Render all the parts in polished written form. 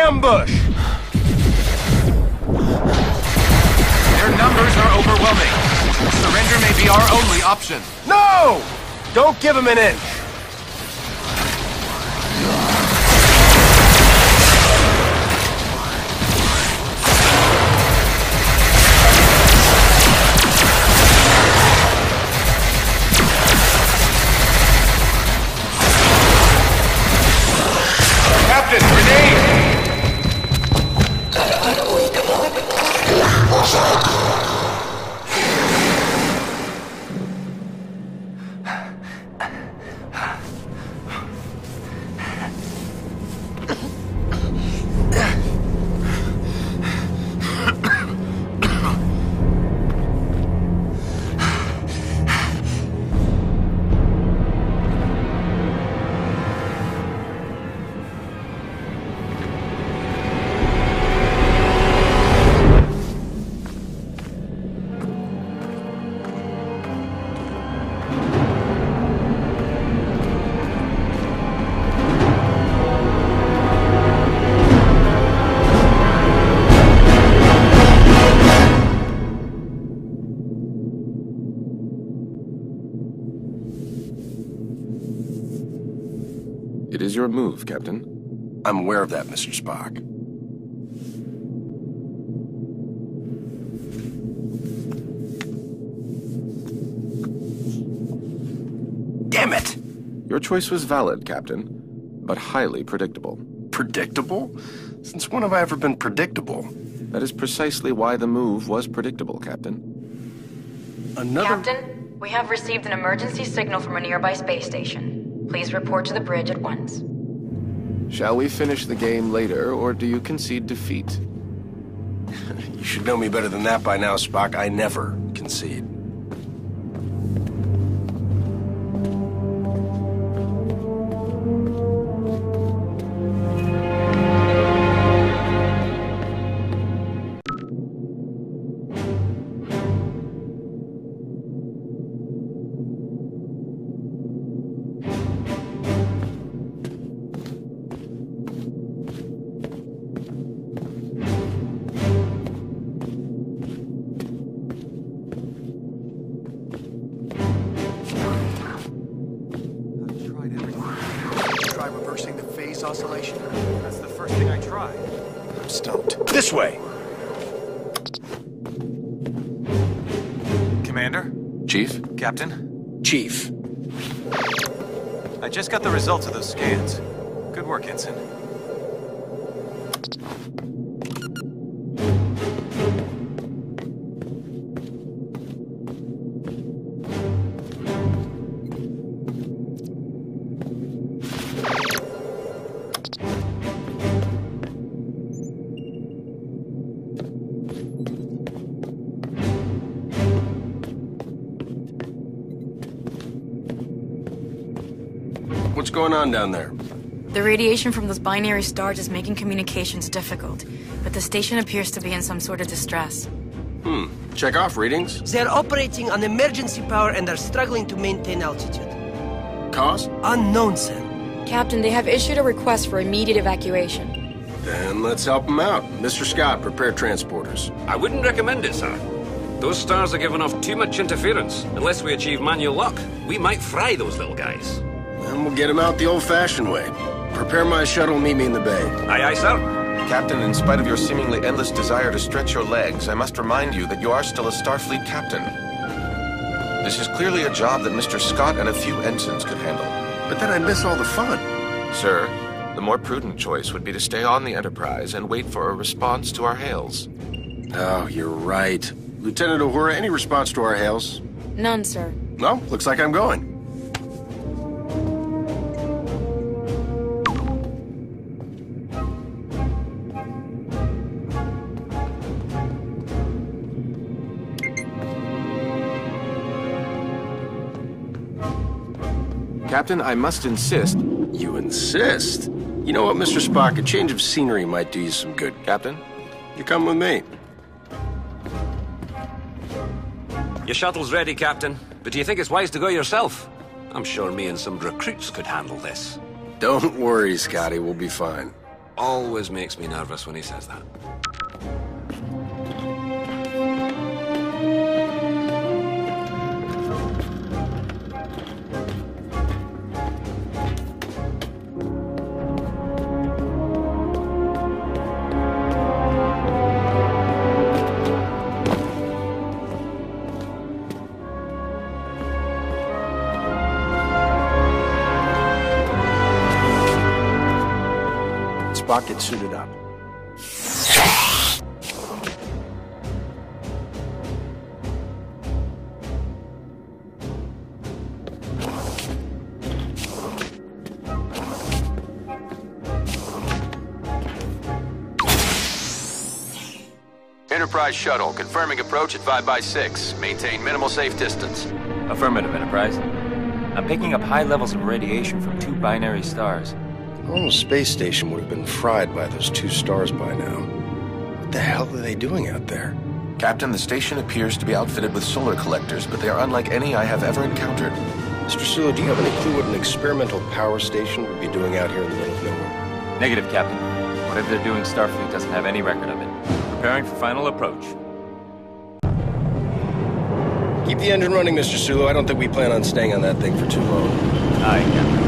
ambush! Their numbers are overwhelming. Surrender may be our only option. No! Don't give him an inch! Captain, grenade! It is your move, Captain. I'm aware of that, Mr. Spock. Damn it! Your choice was valid, Captain, but highly predictable. Predictable? Since when have I ever been predictable? That is precisely why the move was predictable, Captain. Captain, we have received an emergency signal from a nearby space station. Please report to the bridge at once. Shall we finish the game later, or do you concede defeat? You should know me better than that by now, Spock. I never concede. Oscillation. That's the first thing I tried. I'm stumped. This way! Commander? Chief? Captain? Chief. I just got the results of those scans. Good work, Ensign. What's going on down there? The radiation from those binary stars is making communications difficult, but the station appears to be in some sort of distress. Check off readings. They're operating on emergency power and are struggling to maintain altitude. Cause? Unknown, sir. Captain, they have issued a request for immediate evacuation. Then let's help them out. Mr. Scott, prepare transporters. I wouldn't recommend it, sir. Those stars are giving off too much interference. Unless we achieve manual lock, we might fry those little guys. Then we'll get them out the old-fashioned way. Prepare my shuttle and meet me in the bay. Aye, aye, sir. Captain, in spite of your seemingly endless desire to stretch your legs, I must remind you that you are still a Starfleet captain. This is clearly a job that Mr. Scott and a few ensigns could handle. But then I'd miss all the fun. Sir, the more prudent choice would be to stay on the Enterprise and wait for a response to our hails. Oh, you're right. Lieutenant Uhura, any response to our hails? None, sir. No, looks like I'm going. Captain, I must insist. You insist? You know what, Mr. Spock? A change of scenery might do you some good. Captain? You come with me. Your shuttle's ready, Captain. But do you think it's wise to go yourself? I'm sure me and some recruits could handle this. Don't worry, Scotty. We'll be fine. Always makes me nervous when he says that. Spock, get suited up. Enterprise shuttle, confirming approach at 5x6. Maintain minimal safe distance. Affirmative, Enterprise. I'm picking up high levels of radiation from 2 binary stars. The whole space station would have been fried by those 2 stars by now. What the hell are they doing out there? Captain, the station appears to be outfitted with solar collectors, but they are unlike any I have ever encountered. Mr. Sulu, do you have any clue what an experimental power station would be doing out here in the middle of nowhere? Negative, Captain. Whatever they're doing, Starfleet doesn't have any record of it. Preparing for final approach. Keep the engine running, Mr. Sulu. I don't think we plan on staying on that thing for too long. Aye, Captain.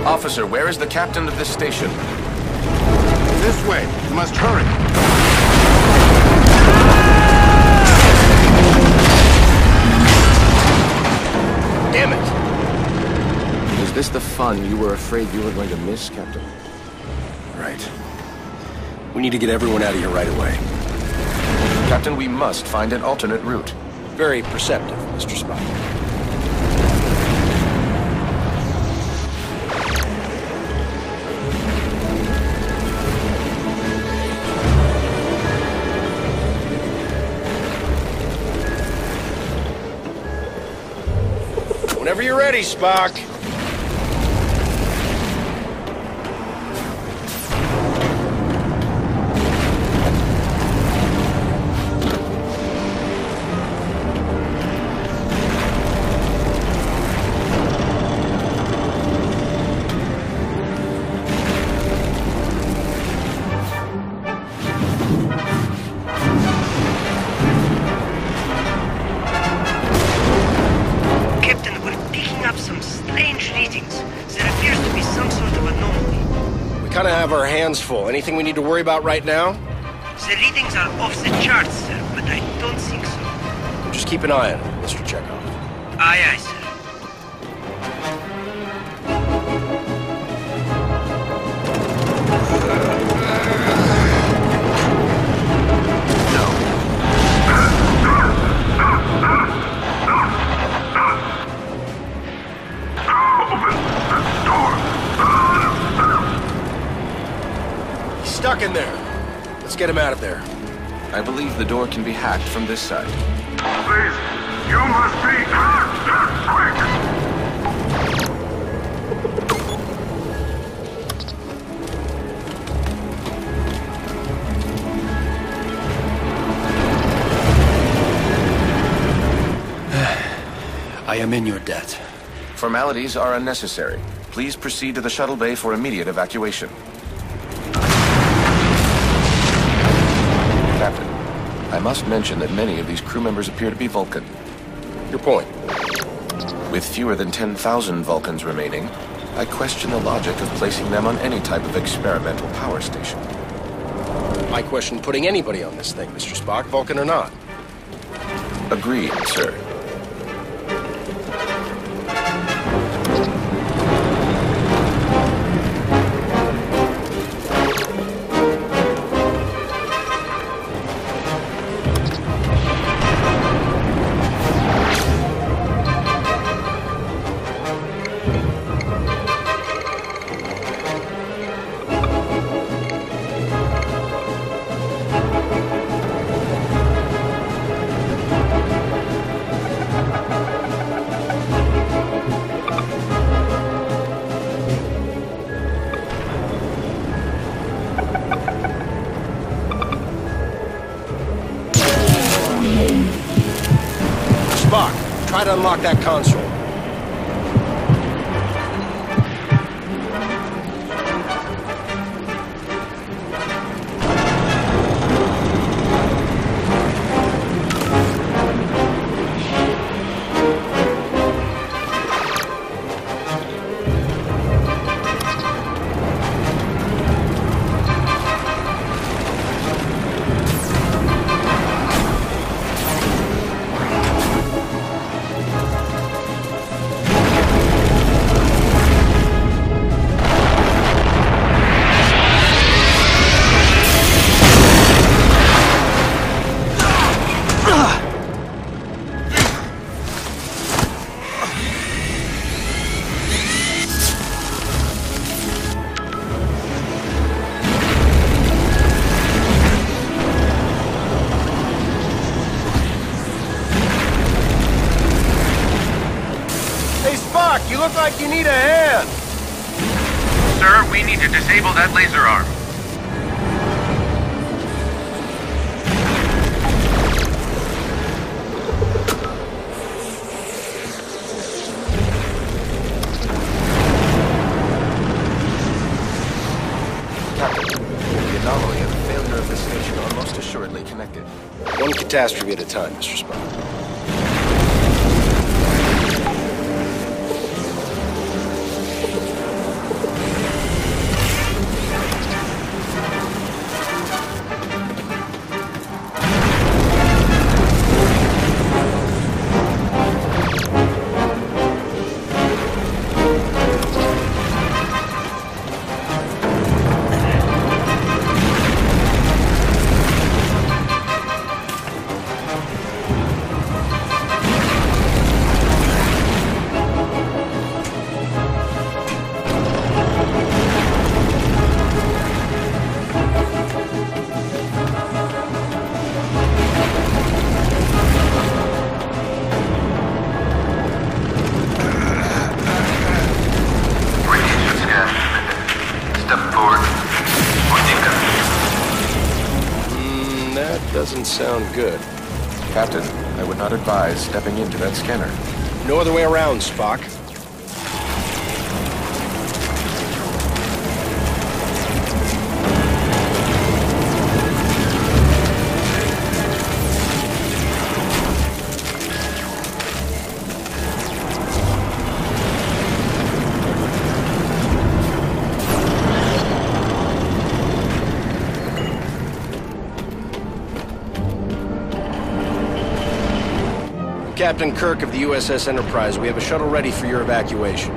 Officer, where is the captain of this station? This way. You must hurry. Damn it! Is this the fun you were afraid you were going to miss, Captain? Right. We need to get everyone out of here right away. Captain, we must find an alternate route. Very perceptive, Mr. Spock. Whenever you're ready, Spock. Our hands full. Anything we need to worry about right now? The readings are off the charts, sir, but I don't think so. Just keep an eye on it, Mr. Chekhov. Aye, aye, sir. Stuck in there. Let's get him out of there. I believe the door can be hacked from this side. Please, you must be quick. I am in your debt. Formalities are unnecessary. Please proceed to the shuttle bay for immediate evacuation. Captain, I must mention that many of these crew members appear to be Vulcan. Your point? With fewer than 10,000 Vulcans remaining, I question the logic of placing them on any type of experimental power station. I question putting anybody on this thing, Mr. Spock, Vulcan or not. Agreed, sir. how to unlock that console. You look like you need a hand. Sir, we need to disable that laser arm. Captain, the anomaly and the failure of this station are most assuredly connected. One catastrophe at a time, Mr. Spock. Doesn't sound good. Captain, I would not advise stepping into that scanner. No other way around, Spock. Captain Kirk of the USS Enterprise, we have a shuttle ready for your evacuation.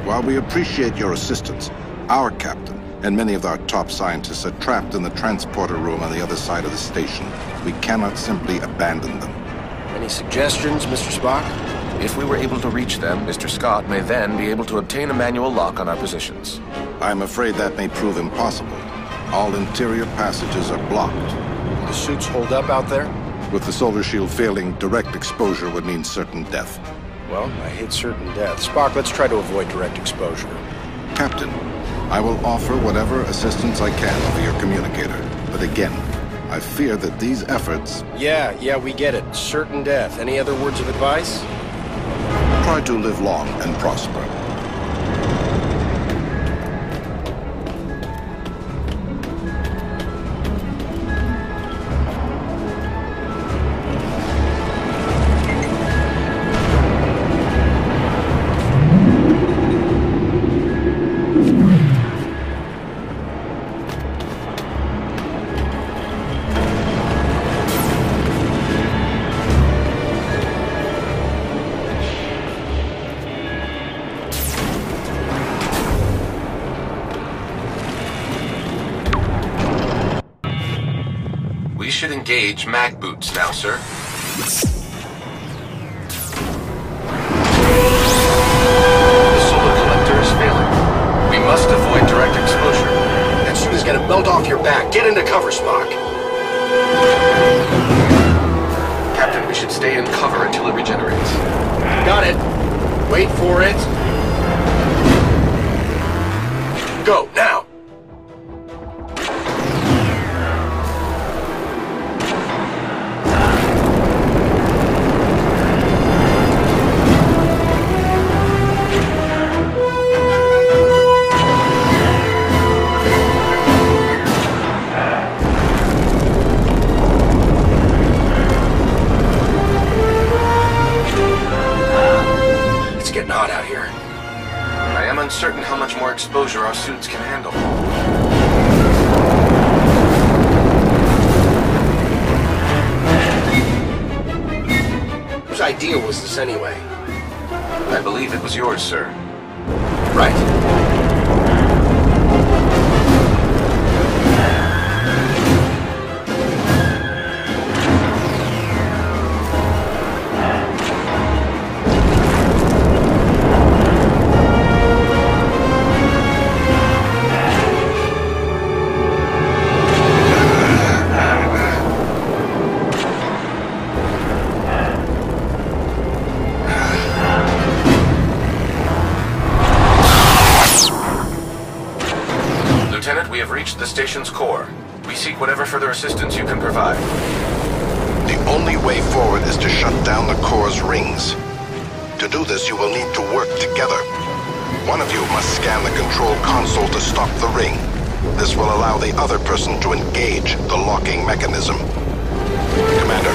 While we appreciate your assistance, our captain and many of our top scientists are trapped in the transporter room on the other side of the station. We cannot simply abandon them. Any suggestions, Mr. Spock? If we were able to reach them, Mr. Scott may then be able to obtain a manual lock on our positions. I'm afraid that may prove impossible. All interior passages are blocked. The suits hold up out there? With the solar shield failing, direct exposure would mean certain death. Well, I hate certain death. Spock, let's try to avoid direct exposure. Captain, I will offer whatever assistance I can over your communicator. But again, I fear that these efforts... Yeah, we get it. Certain death. Any other words of advice? Try to live long and prosper. We should engage mag boots now, sir. The solar collector is failing. We must avoid direct exposure. That suit is gonna melt off your back. Get into cover, Spock. Captain, we should stay in cover until it regenerates. Got it. Wait for it. Go, now! was this anyway? I believe it was yours, sir. Right. Lieutenant, we have reached the station's core. We seek whatever further assistance you can provide. The only way forward is to shut down the core's rings. To do this, you will need to work together. One of you must scan the control console to stop the ring. This will allow the other person to engage the locking mechanism. Commander,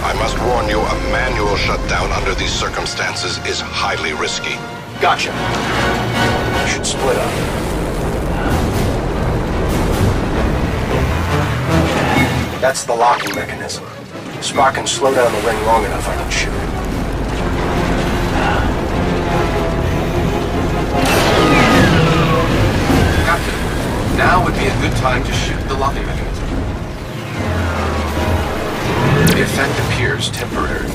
I must warn you, a manual shutdown under these circumstances is highly risky. Gotcha. We should split up. That's the locking mechanism. If Spock can slow down the ring long enough, I can shoot it. Captain, now would be a good time to shoot the locking mechanism. The effect appears temporary.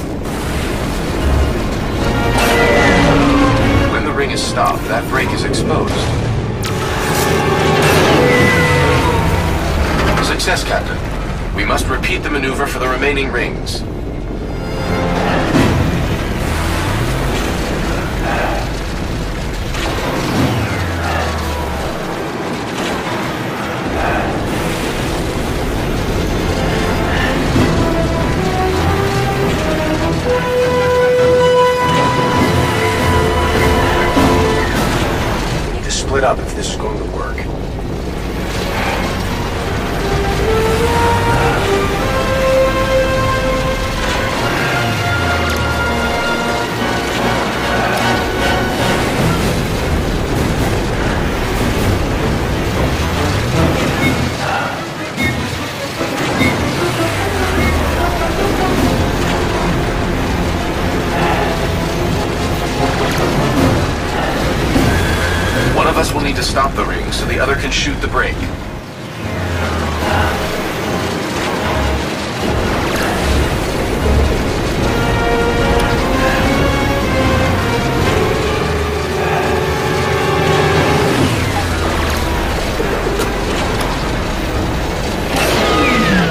When the ring is stopped, that break is exposed. Success, Captain. We must repeat the maneuver for the remaining rings. We need to split up if this is going to work. One of us will need to stop the ring so the other can shoot the break.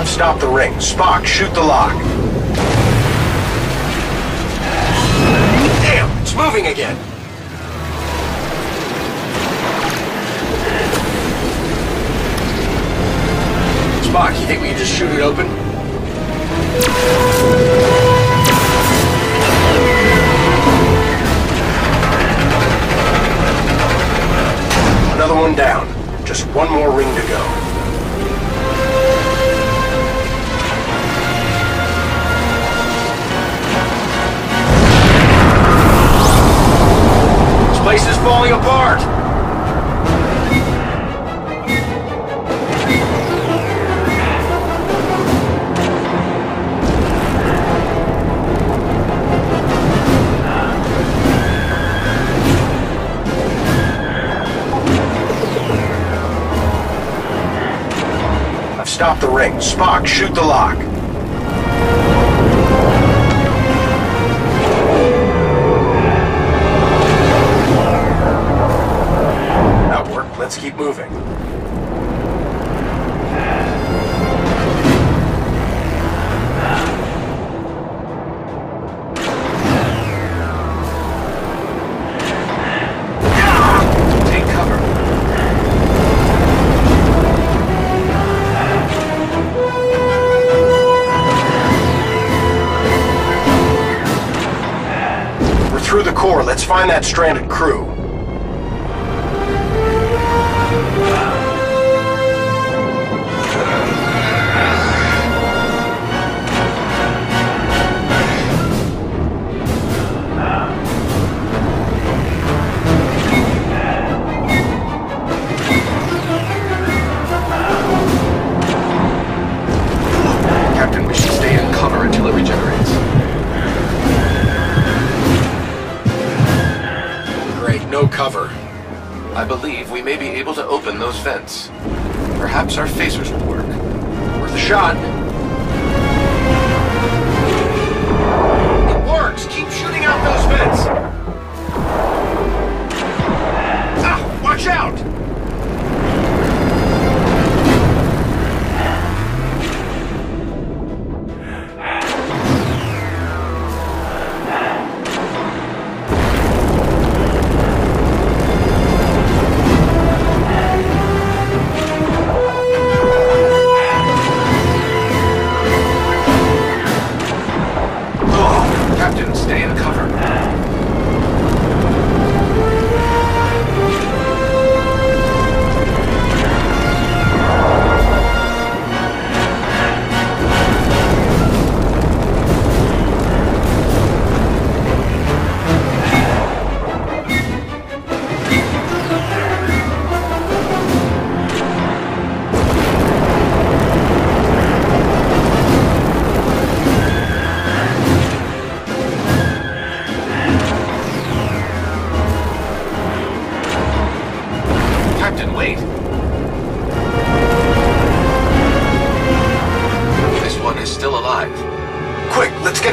Stop the ring. Spock, shoot the lock. Damn, it's moving again. Spock, you think we can just shoot it open? Another one down. Just one more ring to go. This place is falling apart! Stop the ring. Spock, shoot the lock. That worked. Let's keep moving. Take cover. Through the core, let's find that stranded crew. Captain, we should stay in cover until it regenerates. I believe we may be able to open those vents. Perhaps our phasers will work. Worth a shot. It works! Keep shooting out those vents! Ah! Watch out!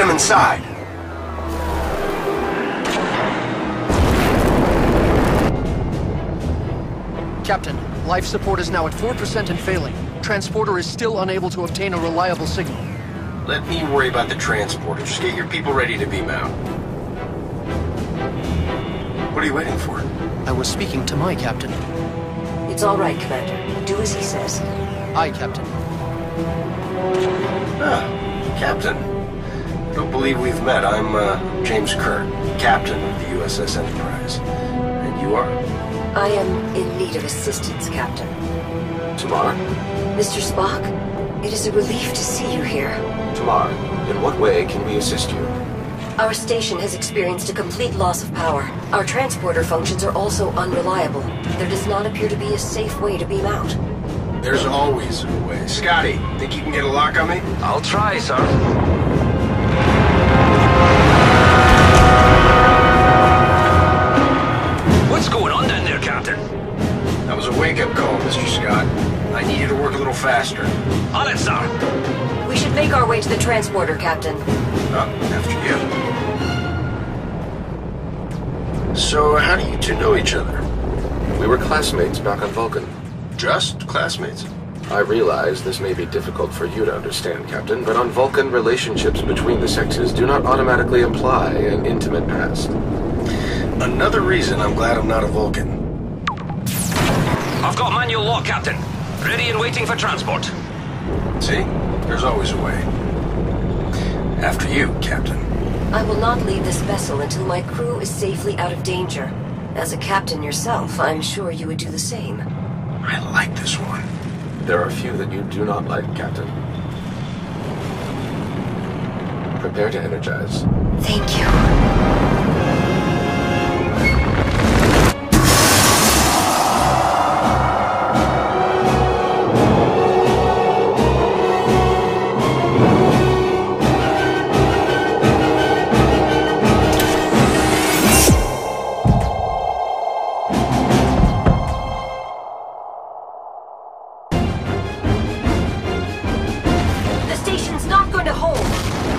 Inside. Captain, life support is now at 4% and failing. Transporter is still unable to obtain a reliable signal. Let me worry about the transporter. Just get your people ready to beam out. What are you waiting for? I was speaking to my captain. It's all right, Commander. Do as he says. Aye, Captain. Ah, Captain. I don't believe we've met. I'm James Kirk, captain of the USS Enterprise. And you are? I am in need of assistance, Captain. Tamar? Mr. Spock, it is a relief to see you here. Tamar, in what way can we assist you? Our station has experienced a complete loss of power. Our transporter functions are also unreliable. There does not appear to be a safe way to beam out. There's always a way. Scotty, think you can get a lock on me? I'll try, sir. What's going on down there, Captain? That was a wake-up call, Mr. Scott. I need you to work a little faster. On it, sir. We should make our way to the transporter, Captain. After you. So, how do you two know each other? We were classmates back on Vulcan. Just classmates? I realize this may be difficult for you to understand, Captain, but on Vulcan, relationships between the sexes do not automatically imply an intimate past. Another reason I'm glad I'm not a Vulcan. I've got manual lock, Captain. Ready and waiting for transport. See? There's always a way. After you, Captain. I will not leave this vessel until my crew is safely out of danger. As a captain yourself, I'm sure you would do the same. I like this one. There are a few that you do not like, Captain. Prepare to energize. Thank you.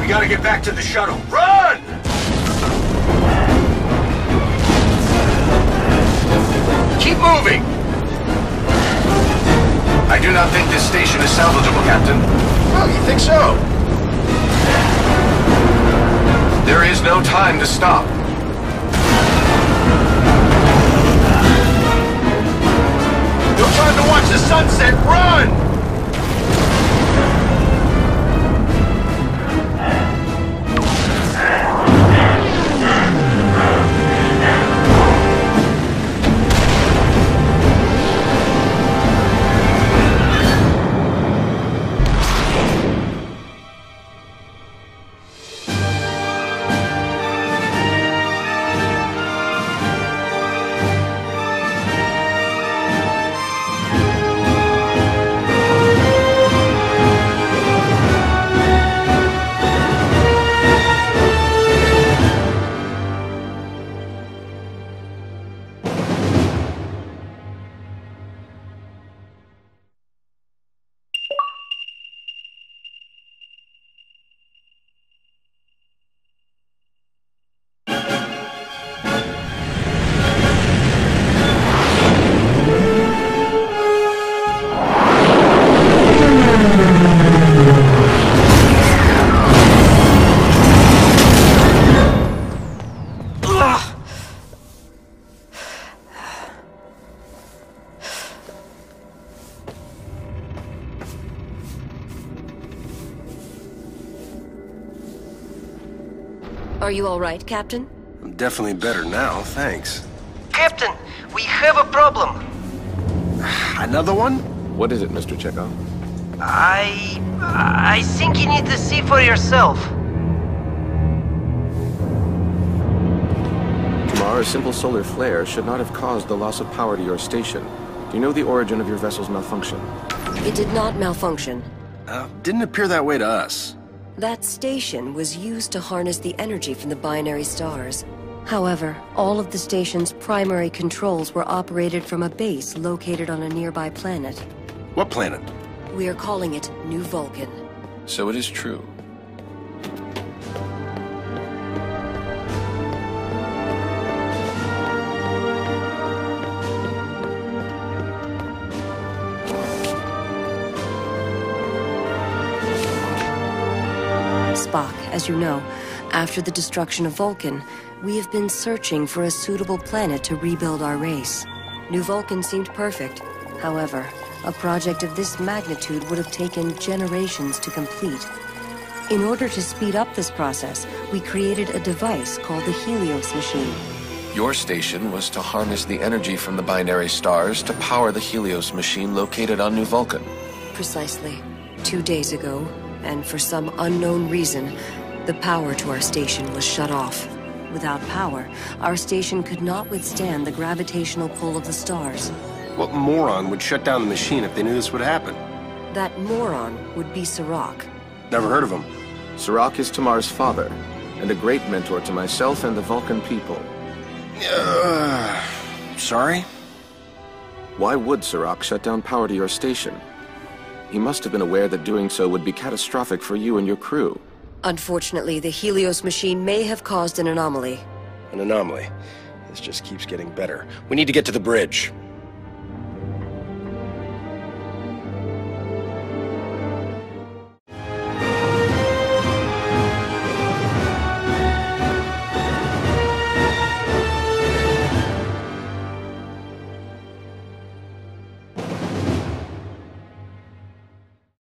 Gotta get back to the shuttle. Run! Keep moving! I do not think this station is salvageable, Captain. Oh, you think so? There is no time to stop. No time to watch the sunset. Run! Are you all right, Captain? I'm definitely better now, thanks. Captain, we have a problem. Another one? What is it, Mr. Chekhov? I think you need to see for yourself. Kamar, a simple solar flare should not have caused the loss of power to your station. Do you know the origin of your vessel's malfunction? It did not malfunction. Didn't appear that way to us. That station was used to harness the energy from the binary stars. However, all of the station's primary controls were operated from a base located on a nearby planet. What planet? We are calling it New Vulcan. So it is true. Spock, as you know, after the destruction of Vulcan, we have been searching for a suitable planet to rebuild our race. New Vulcan seemed perfect. However, a project of this magnitude would have taken generations to complete. In order to speed up this process, we created a device called the Helios machine. Your station was to harness the energy from the binary stars to power the Helios machine located on New Vulcan. Precisely. 2 days ago, and for some unknown reason, the power to our station was shut off. Without power, our station could not withstand the gravitational pull of the stars. What moron would shut down the machine if they knew this would happen? That moron would be Sirach. Never heard of him. Sirach is Tamar's father, and a great mentor to myself and the Vulcan people. Sorry? Why would Sirach shut down power to your station? He must have been aware that doing so would be catastrophic for you and your crew. Unfortunately, the Helios machine may have caused an anomaly. An anomaly? This just keeps getting better. We need to get to the bridge.